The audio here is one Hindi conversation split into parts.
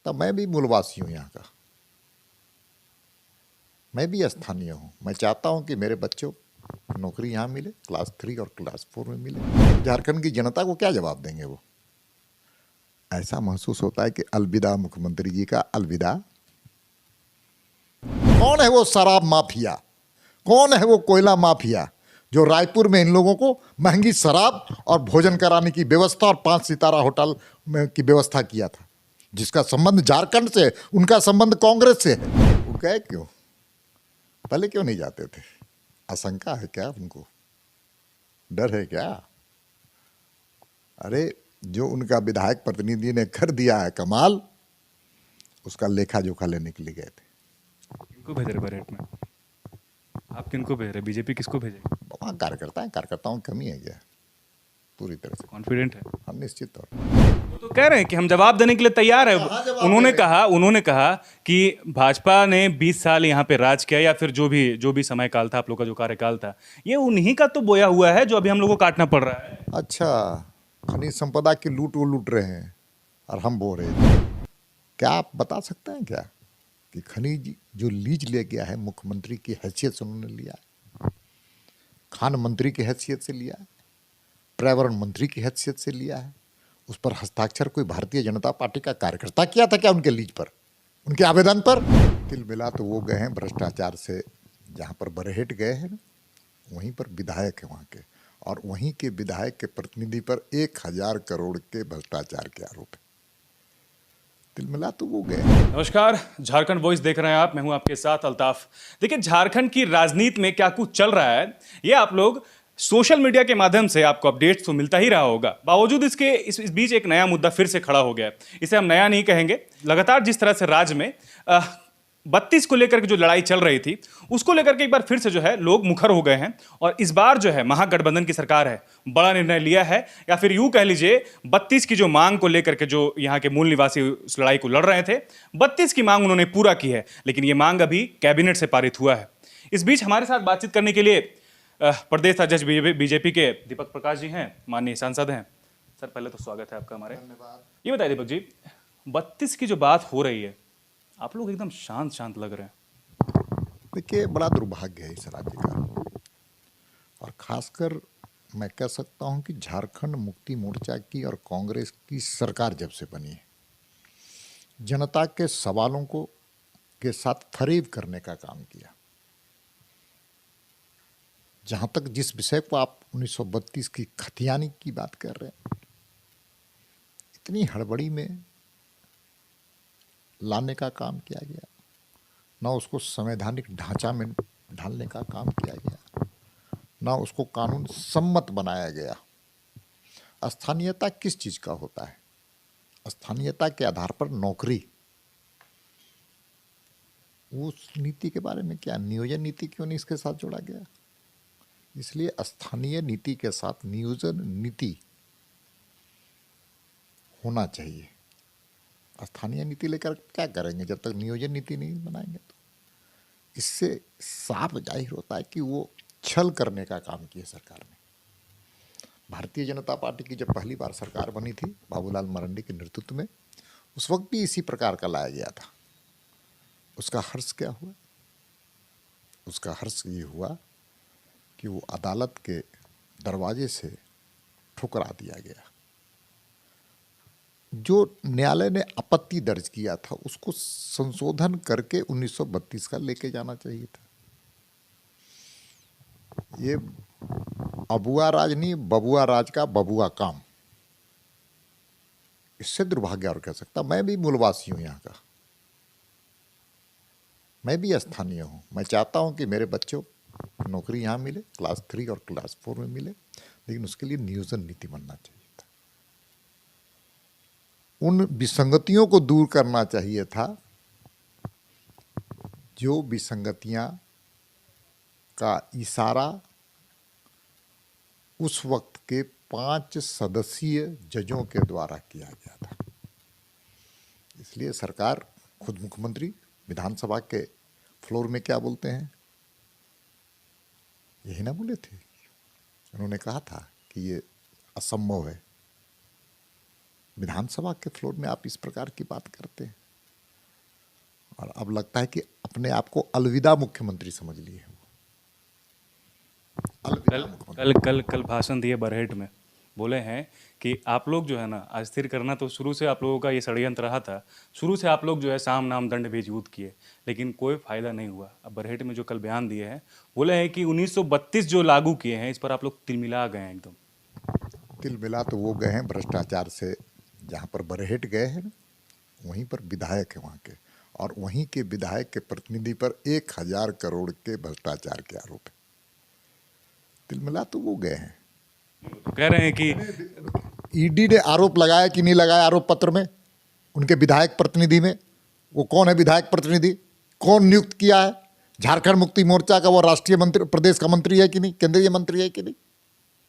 सकता, मैं भी मूलवासी हूँ यहाँ का, मैं भी स्थानीय हूँ। मैं चाहता हूँ कि मेरे बच्चों को नौकरी यहाँ मिले, क्लास 3 और क्लास 4 में मिले। झारखंड की जनता को क्या जवाब देंगे वो? ऐसा महसूस होता है कि अलविदा मुख्यमंत्री जी का अलविदा। कौन है वो शराब माफिया, कौन है वो कोयला माफिया जो रायपुर में इन लोगों को महंगी शराब और भोजन कराने की व्यवस्था और 5 सितारा होटल में की व्यवस्था किया था, जिसका संबंध झारखंड से, उनका संबंध कांग्रेस से है। वो गए क्यों? पहले क्यों नहीं जाते थे? आशंका है क्या उनको? डर है क्या? अरे जो उनका विधायक प्रतिनिधि ने कर दिया है कमाल, उसका लेखा जोखा लेने के लिए गए थे। किनको भेज रहे परेड में? आप किनको भेज रहे? बीजेपी किसको भेजेगी? वहाँ कार्यकर्ता है, कार्यकर्ताओं की कमी है क्या? पूरी तरह से कॉन्फिडेंट है? हम निश्चित तौर पर। वो तो कह रहे हैं कि हम जवाब देने के लिए तैयार है। कहाँ जवाब उन्होंने कहा कि भाजपा ने 20 साल यहाँ पे राज किया, या फिर जो भी समय काल था, आप लोग का जो कार्यकाल था, ये उन्हीं का तो बोया हुआ है जो अभी हम लोग को काटना पड़ रहा है। अच्छा, खनिज संपदा की लूट वो लूट रहे हैं और हम बो रहे हैं। क्या आप बता सकते हैं क्या कि खनिज जो लीज ले गया है मुख्यमंत्री की हैसियत से उन्होंने लिया है, खान मंत्री की हैसियत से लिया है, पर्यावरण मंत्री की हैसियत से लिया है, उस पर हस्ताक्षर कोई भारतीय जनता पार्टी का कार्यकर्ता किया था क्या उनके लीज पर, उनके आवेदन पर? तिल मिला तो वो गए हैं भ्रष्टाचार से, जहाँ पर बरहेट गए हैं ना, वहीं पर विधायक है वहाँ के, और वहीं के विधायक के प्रतिनिधि पर 1000 करोड़ के भ्रष्टाचार के आरोप है। तिल मिला तो वो गए। नमस्कार, झारखंड वॉइस देख रहे हैं आप, मैं हूं आपके साथ अल्ताफ। देखिए, झारखंड की राजनीति में क्या कुछ चल रहा है, ये आप लोग सोशल मीडिया के माध्यम से आपको अपडेट्स तो मिलता ही रहा होगा। बावजूद इसके इस बीच एक नया मुद्दा फिर से खड़ा हो गया है। इसे हम नया नहीं कहेंगे। लगातार जिस तरह से राज्य में 32 को लेकर के जो लड़ाई चल रही थी, उसको लेकर के एक बार फिर से जो है लोग मुखर हो गए हैं। और इस बार जो है महागठबंधन की सरकार है, बड़ा निर्णय लिया है, या फिर यूं कह लीजिए 32 की जो मांग को लेकर के जो यहाँ के मूल निवासी उस लड़ाई को लड़ रहे थे, 32 की मांग उन्होंने पूरा की है, लेकिन ये मांग अभी कैबिनेट से पारित हुआ है। इस बीच हमारे साथ बातचीत करने के लिए प्रदेश अध्यक्ष बीजेपी के दीपक प्रकाश जी हैं, माननीय सांसद हैं। सर, पहले तो स्वागत है आपका हमारे। धन्यवाद। ये बताइए दीपक जी, 32 की जो बात हो रही है, आप लोग एकदम शांत शांत लग रहे हैं। देखिए, बड़ा दुर्भाग्य है इस राज्य का, और खासकर मैं कह सकता हूं कि झारखंड मुक्ति मोर्चा की और कांग्रेस की सरकार जब से बनी है, जनता के सवालों को के साथ फरेब करने का काम किया। जहां तक जिस विषय को आप 1932 की खतियानी की बात कर रहे हैं, इतनी हड़बड़ी में लाने का काम किया गया, ना उसको संवैधानिक ढांचा में ढालने का काम किया गया, ना उसको कानून सम्मत बनाया गया। स्थानीयता किस चीज़ का होता है? स्थानीयता के आधार पर नौकरी, उस नीति के बारे में क्या, नियोजन नीति क्यों नहीं इसके साथ जोड़ा गया? इसलिए स्थानीय नीति के साथ नियोजन नीति होना चाहिए। स्थानीय नीति लेकर क्या करेंगे जब तक नियोजन नीति नहीं बनाएंगे? तो इससे साफ जाहिर होता है कि वो छल करने का काम किया सरकार ने। भारतीय जनता पार्टी की जब पहली बार सरकार बनी थी बाबूलाल मरांडी के नेतृत्व में, उस वक्त भी इसी प्रकार का लाया गया था। उसका हर्ष क्या हुआ? उसका हर्ष ये हुआ कि वो अदालत के दरवाजे से ठुकरा दिया गया। जो न्यायालय ने आपत्ति दर्ज किया था उसको संशोधन करके 1932 का लेके जाना चाहिए था। ये अबुआ राज नहीं, बबुआ राज का बबुआ काम। इससे दुर्भाग्य और कह सकता। मैं भी मूलवासी हूँ यहाँ का, मैं भी स्थानीय हूँ। मैं चाहता हूँ कि मेरे बच्चों को नौकरी यहाँ मिले, क्लास 3 और क्लास 4 में मिले, लेकिन उसके लिए नियोजन नीति बनना चाहिए था। उन विसंगतियों को दूर करना चाहिए था, जो विसंगतियाँ का इशारा उस वक्त के 5 सदस्यीय जजों के द्वारा किया गया था। इसलिए सरकार, खुद मुख्यमंत्री विधानसभा के फ्लोर में क्या बोलते हैं, यही ना बोले थे? उन्होंने कहा था कि ये असंभव है। विधानसभा के फ्लोर में आप इस प्रकार की बात करते हैं। और अब लगता है कि अपने आप को अलविदा मुख्यमंत्री समझ लिए हैं वो। अलविदा कल मुख्यमंत्री। कल कल कल भाषण दिए बरहेट में, बोले हैं कि आप लोग जो है ना अस्थिर करना, तो शुरू से आप लोगों का ये षड्यंत्र रहा था। शुरू से आप लोग जो है साम नाम दंड भेज युद्ध किए, लेकिन कोई फायदा नहीं हुआ। अब बरहेट में जो कल बयान दिए हैं, बोले हैं कि 1932 जो लागू किए हैं, इस पर आप लोग तिलमिला गए हैं एकदम। तिल मिला तो वो गए हैं भ्रष्टाचार से। जहाँ पर बरहेट गए हैं ना, वहीं पर विधायक है वहाँ के, और वहीं के विधायक के प्रतिनिधि पर 1000 करोड़ के भ्रष्टाचार के आरोप है। तिल मिला तो वो गए हैं। तो कह रहे हैं कि ईडी ने आरोप लगाया कि नहीं लगाया आरोप पत्र में उनके विधायक प्रतिनिधि में? वो कौन है विधायक प्रतिनिधि? कौन नियुक्त किया है? झारखंड मुक्ति मोर्चा का वो राष्ट्रीय मंत्री, प्रदेश का मंत्री है कि नहीं, केंद्रीय मंत्री है कि नहीं?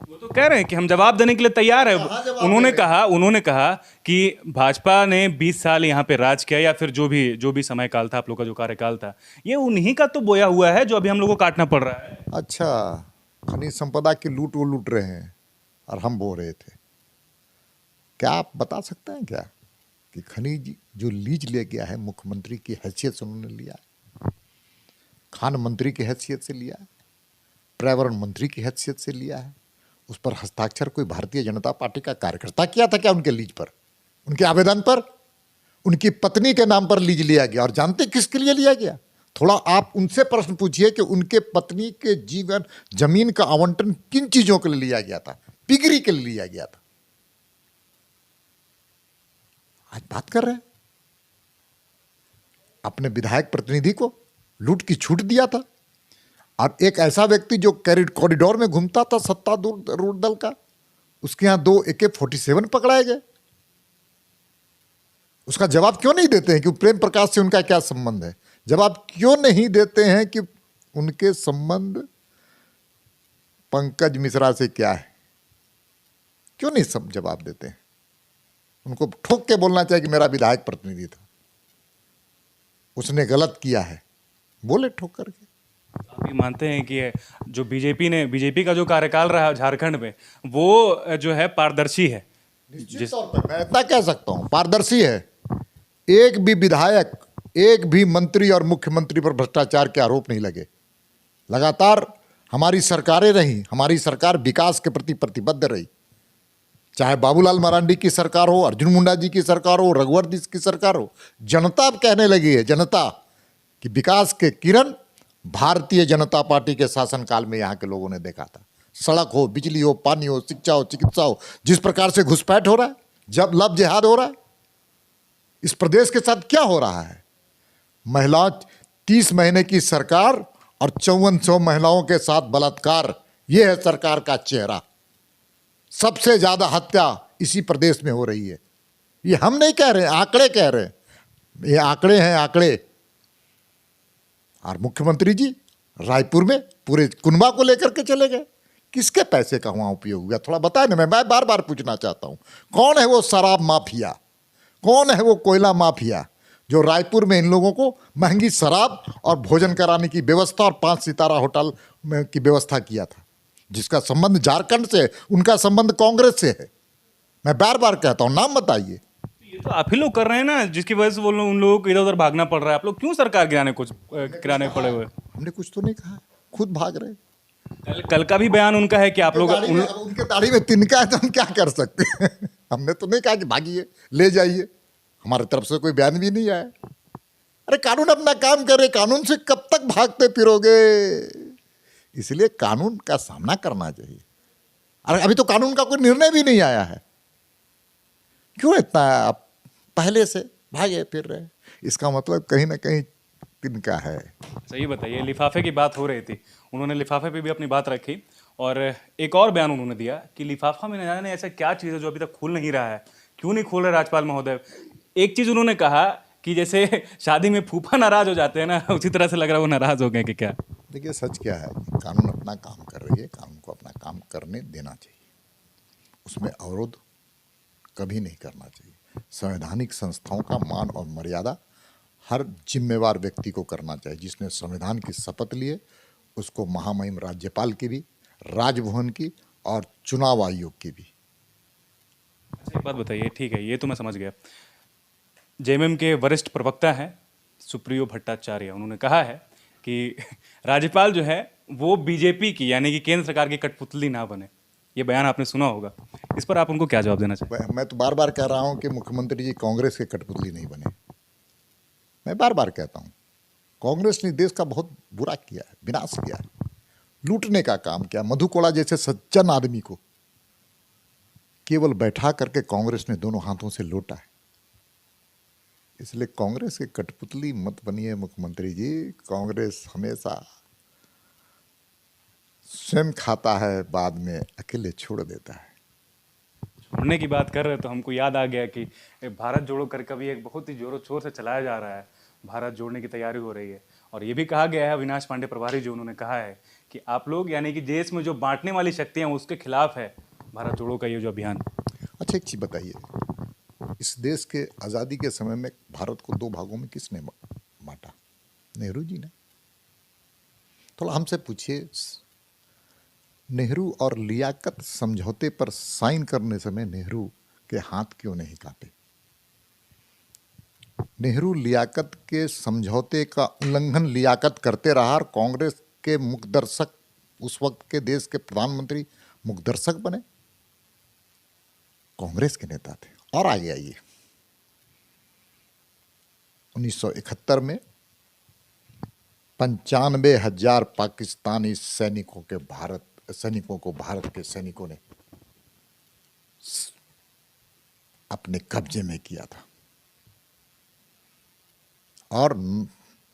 वो तो कह रहे हैं कि हम जवाब देने के लिए तैयार है। कहाँ जवाब उन्होंने कहा कि भाजपा ने 20 साल यहाँ पे राज किया, या फिर जो भी समय काल था, आप लोग का जो कार्यकाल था, ये उन्हीं का तो बोया हुआ है जो अभी हम लोग को काटना पड़ रहा है। अच्छा, खनिज संपदा की लूट वो लूट रहे हैं और हम बो रहे थे। क्या आप बता सकते हैं क्या कि खनिज जो लीज ले गया है मुख्यमंत्री की हैसियत से उन्होंने लिया है, खान मंत्री की हैसियत से लिया है, पर्यावरण मंत्री की हैसियत से लिया है, उस पर हस्ताक्षर कोई भारतीय जनता पार्टी का कार्यकर्ता किया था क्या उनके लीज पर, उनके आवेदन पर? उनकी पत्नी के नाम पर लीज लिया गया, और जानते किसके लिए लिया गया? थोड़ा आप उनसे प्रश्न पूछिए कि उनके पत्नी के जीवन जमीन का आवंटन किन चीजों के लिए लिया गया था? पिगरी के लिए लिया गया था। आज बात कर रहे हैं अपने विधायक प्रतिनिधि को लूट की छूट दिया था, और एक ऐसा व्यक्ति जो कॉरिडोर में घूमता था सत्तारूढ़ दल का, उसके यहां 2 AK-47 पकड़ाए गए। उसका जवाब क्यों नहीं देते हैं कि प्रेम प्रकाश से उनका क्या संबंध है? जवाब क्यों नहीं देते हैं कि उनके संबंध पंकज मिश्रा से क्या है? क्यों नहीं सब जवाब देते हैं? उनको ठोक के बोलना चाहिए कि मेरा विधायक प्रतिनिधि था, उसने गलत किया है, बोले ठोक करके। आप ये मानते हैं कि जो बीजेपी का जो कार्यकाल रहा झारखंड में, वो जो है पारदर्शी है? निश्चित तौर पर मैं इतना कह सकता हूं, पारदर्शी है। एक भी विधायक, एक भी मंत्री और मुख्यमंत्री पर भ्रष्टाचार के आरोप नहीं लगे। लगातार हमारी सरकारें रही, हमारी सरकार विकास के प्रति प्रतिबद्ध रही। चाहे बाबूलाल मरांडी की सरकार हो, अर्जुन मुंडा जी की सरकार हो, रघुवर जी की सरकार हो, जनता अब कहने लगी है, जनता कि विकास के किरण भारतीय जनता पार्टी के शासनकाल में यहाँ के लोगों ने देखा था। सड़क हो, बिजली हो, पानी हो, शिक्षा हो, चिकित्सा हो, जिस प्रकार से घुसपैठ हो रहा है, जब लब जिहाद हो रहा है, इस प्रदेश के साथ क्या हो रहा है? महिला 30 महीने की सरकार और 5400 महिलाओं के साथ बलात्कार, यह है सरकार का चेहरा। सबसे ज्यादा हत्या इसी प्रदेश में हो रही है। ये हम नहीं कह रहे, आंकड़े कह रहे हैं, ये आंकड़े हैं, आंकड़े। और मुख्यमंत्री जी रायपुर में पूरे कुनबा को लेकर के चले गए। किसके पैसे का वहां उपयोग हुआ? थोड़ा बताए ना। मैं बार बार पूछना चाहता हूं, कौन है वो शराब माफिया, कौन है वो कोयला माफिया जो रायपुर में इन लोगों को महंगी शराब और भोजन कराने की व्यवस्था और 5 सितारा होटल में की व्यवस्था किया था, जिसका संबंध झारखंड से, उनका संबंध कांग्रेस से है। मैं बार बार कहता हूं, नाम बताइए। ये तो आप ही लोग कर रहे हैं ना, जिसकी वजह से उन लोगों को इधर उधर भागना पड़ रहा है। आप लोग क्यों सरकार गिराने पड़े हुए? हमने कुछ तो नहीं कहा, खुद भाग रहे। कल का भी बयान उनका है कि आप लोग उनके दाढ़ी में तिनका है तो हम क्या कर सकते हैं? हमने तो नहीं कहा कि भागिए, ले जाइए, हमारी तरफ से कोई बयान भी नहीं आया। अरे कानून अपना काम करे, कानून से कब तक भागते फिरोगे? इसलिए कानून का सामना करना चाहिए। अरे अभी तो कानून का कोई निर्णय भी नहीं आया है, क्यों इतना आप पहले से भागे फिर रहे? इसका मतलब कहीं ना कहीं तिनका है। सही बताइए, लिफाफे की बात हो रही थी, उन्होंने लिफाफे पे भी अपनी बात रखी, और एक और बयान उन्होंने दिया कि लिफाफा में न जाने ऐसा क्या चीज़ है जो अभी तक खुल नहीं रहा है। क्यों नहीं खोल रहे राज्यपाल महोदय? एक चीज़ उन्होंने कहा कि जैसे शादी में फूफा नाराज हो जाते हैं ना, उसी तरह से लग रहा है वो नाराज हो गए कि क्या? देखिए सच क्या है, कानून अपना काम कर रही है, कानून को अपना काम करने देना चाहिए, उसमें अवरोध कभी नहीं करना चाहिए। संवैधानिक संस्थाओं का मान और मर्यादा हर जिम्मेवार व्यक्ति को करना चाहिए। जिसने संविधान की शपथ ली है उसको महामहिम राज्यपाल की भी, राजभवन की और चुनाव आयोग की भी। अच्छा एक बात बताइए, ठीक है ये तो मैं समझ गया, जेएमएम के वरिष्ठ प्रवक्ता हैं, सुप्रियो भट्टाचार्य, उन्होंने कहा है कि राज्यपाल जो है वो बीजेपी की यानी कि केंद्र सरकार की कठपुतली ना बने। ये बयान आपने सुना होगा, इस पर आप उनको क्या जवाब देना चाहेंगे? मैं तो बार बार कह रहा हूं कि मुख्यमंत्री जी कांग्रेस के कठपुतली नहीं बने। मैं बार बार कहता हूं, कांग्रेस ने देश का बहुत बुरा किया है, विनाश किया है, लूटने का काम किया। मधु कोड़ा जैसे सज्जन आदमी को केवल बैठा करके कांग्रेस ने दोनों हाथों से लूटा है। इसलिए कांग्रेस के कठपुतली मत बनिए मुख्यमंत्री जी। कांग्रेस हमेशा स्वयं खाता है, बाद में अकेले छोड़ देता है। छोड़ने की बात कर रहे हैं तो हमको याद आ गया कि भारत जोड़ो कर भी एक बहुत ही जोरों शोर से चलाया जा रहा है। भारत जोड़ने की तैयारी हो रही है और ये भी कहा गया है, अविनाश पांडे प्रभारी जो उन्होंने कहा है कि आप लोग यानी कि देश में जो बांटने वाली शक्तियां हैं उसके खिलाफ है भारत जोड़ो का ये जो अभियान। अच्छा, एक चीज बताइए, इस देश के आज़ादी के समय में भारत को 2 भागों में किसने बांटा? नेहरू जी ने। थोड़ा हमसे पूछिए, नेहरू और लियाकत समझौते पर साइन करने समय नेहरू के हाथ क्यों नहीं कांपे? नेहरू लियाकत के समझौते का उल्लंघन लियाकत करते रहा और कांग्रेस के मुखदर्शक, उस वक्त के देश के प्रधानमंत्री मुखदर्शक बने, कांग्रेस के नेता थे। और आगे आइए, 1971 में 95,000 पाकिस्तानी सैनिकों को भारत के सैनिकों ने अपने कब्जे में किया था और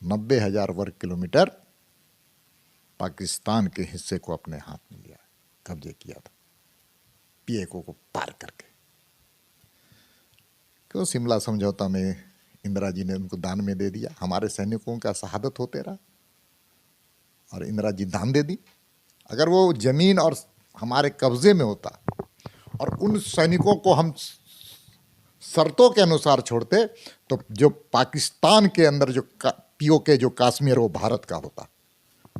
90,000 वर्ग किलोमीटर पाकिस्तान के हिस्से को अपने हाथ में लिया, कब्जे किया था, पीएको को पार करके। क्यों शिमला समझौता में इंदिरा जी ने उनको दान में दे दिया? हमारे सैनिकों का शहादत होते रहा और इंदिरा जी दान दे दी। अगर वो जमीन और हमारे कब्जे में होता और उन सैनिकों को हम शर्तों के अनुसार छोड़ते तो जो पाकिस्तान के अंदर जो पीओके जो कश्मीर वो भारत का होता।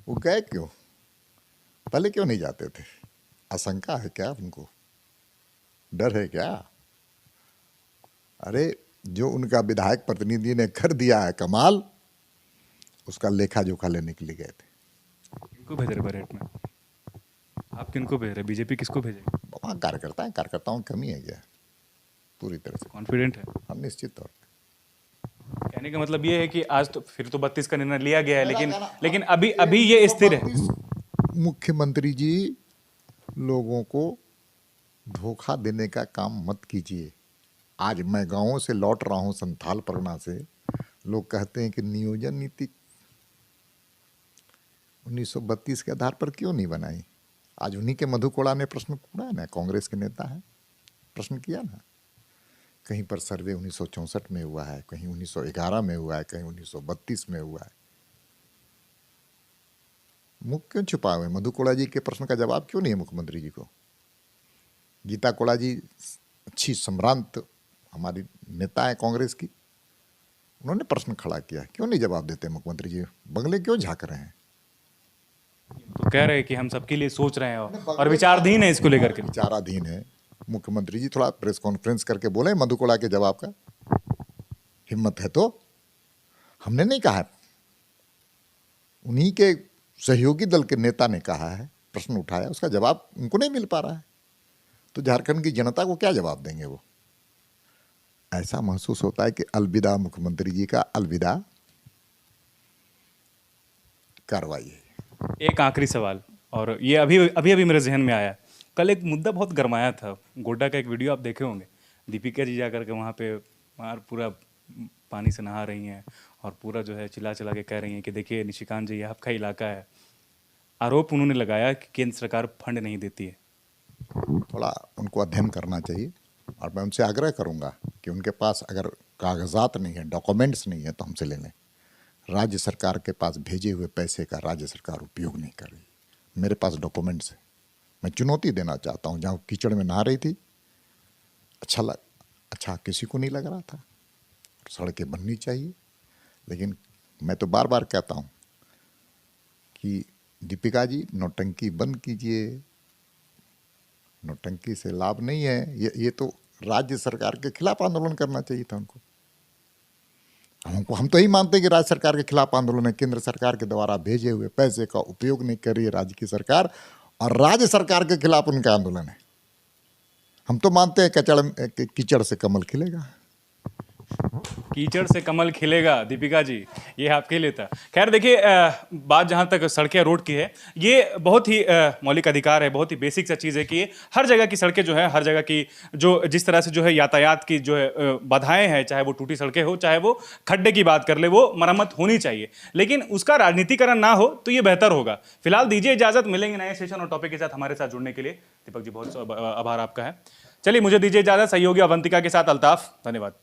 वो गए क्यों? पहले क्यों नहीं जाते थे? आशंका है क्या उनको? डर है क्या? अरे, जो उनका विधायक प्रतिनिधि ने कर दिया है कमाल, उसका लेखा जोखा लेने के लिए गए थे। किनको भेज रहे बरेट में? आप किनको भेज रहे? बीजेपी किसको भेजेगी? वहाँ कार्यकर्ता है, कार्यकर्ताओं की कमी है क्या? पूरी तरह से कॉन्फिडेंट है? हम निश्चित तौर पर। कहने का मतलब ये है कि आज तो फिर तो 32 का निर्णय लिया गया है, लेकिन अभी ये स्थिर है। मुख्यमंत्री जी, लोगों को धोखा देने का काम मत कीजिए। आज मैं गांवों से लौट रहा हूं, संथाल परगना से। लोग कहते हैं कि नियोजन नीति 1932 के आधार पर क्यों नहीं बनाई? आज उन्हीं के मधु कोड़ा ने प्रश्न पूछा ना, कांग्रेस के नेता है, प्रश्न किया ना। कहीं पर सर्वे 1964 में हुआ है, कहीं 1911 में हुआ है, कहीं 1932 में हुआ है। मुख क्यों छुपा हुए? मधु कोड़ा जी के प्रश्न का जवाब क्यों नहीं है मुख्यमंत्री जी को? गीता कोड़ा जी अच्छी सम्रांत हमारी नेता है कांग्रेस की, उन्होंने प्रश्न खड़ा किया, क्यों नहीं जवाब देते मुख्यमंत्री जी? बंगले क्यों झांक रहे हैं? तो कह रहे हैं कि हम सबके लिए सोच रहे हैं और विचाराधीन है इसको लेकर के। विचाराधीन है। मुख्यमंत्री जी थोड़ा प्रेस कॉन्फ्रेंस करके बोले मधु कोड़ा के जवाब का, हिम्मत है तो। हमने नहीं कहा, उन्हीं के सहयोगी दल के नेता ने कहा है, प्रश्न उठाया, उसका जवाब उनको नहीं मिल पा रहा है, तो झारखंड की जनता को क्या जवाब देंगे वो? ऐसा महसूस होता है कि अलविदा मुख्यमंत्री जी का, अलविदा कार्रवाई है। एक आखिरी सवाल, और ये अभी मेरे जहन में आया। कल एक मुद्दा बहुत गरमाया था, गोड्डा का एक वीडियो आप देखे होंगे। दीपिका जी जा करके वहाँ पे पूरा पानी से नहा रही हैं और पूरा जो है चिल्ला चिल्ला के कह रही हैं कि देखिए निशिकांत जी, ये आपका इलाका है। आरोप उन्होंने लगाया कि केंद्र सरकार फंड नहीं देती है। थोड़ा उनको अध्ययन करना चाहिए और मैं उनसे आग्रह करूंगा कि उनके पास अगर कागजात नहीं है, डॉक्यूमेंट्स नहीं है, तो हमसे ले लें। राज्य सरकार के पास भेजे हुए पैसे का राज्य सरकार उपयोग नहीं कर रही। मेरे पास डॉक्यूमेंट्स है। मैं चुनौती देना चाहता हूँ, जहाँ कीचड़ में नहा रही थी, अच्छा किसी को नहीं लग रहा था। सड़कें बननी चाहिए, लेकिन मैं तो बार बार कहता हूँ कि दीपिका जी, नौटंकी बंद कीजिए। नौटंकी से लाभ नहीं है। ये तो राज्य सरकार के खिलाफ आंदोलन करना चाहिए था उनको। हम तो यही मानते हैं कि राज्य सरकार के खिलाफ आंदोलन है। केंद्र सरकार के द्वारा भेजे हुए पैसे का उपयोग नहीं कर रही है राज्य की सरकार, और राज्य सरकार के खिलाफ उनका आंदोलन है। हम तो मानते हैं कीचड़ से कमल खिलेगा। कीचड़ से कमल खिलेगा, दीपिका जी, ये आपके लिए था। खैर देखिए, बात जहाँ तक सड़कें रोड की है, ये बहुत ही मौलिक अधिकार है, बहुत ही बेसिक सा चीज़ है कि हर जगह की सड़कें जो है, हर जगह की जो जिस तरह से जो है यातायात की जो है बाधाएं हैं, चाहे वो टूटी सड़कें हो, चाहे वो खड्डे की बात कर ले, वो मरम्मत होनी चाहिए, लेकिन उसका राजनीतिकरण ना हो तो ये बेहतर होगा। फिलहाल दीजिए इजाजत, मिलेंगे नए सेशन और टॉपिक के साथ। हमारे साथ जुड़ने के लिए दीपक जी बहुत आभार आपका है। चलिए मुझे दीजिए इजाजत, सहयोगी अवंतिका के साथ अल्ताफ, धन्यवाद।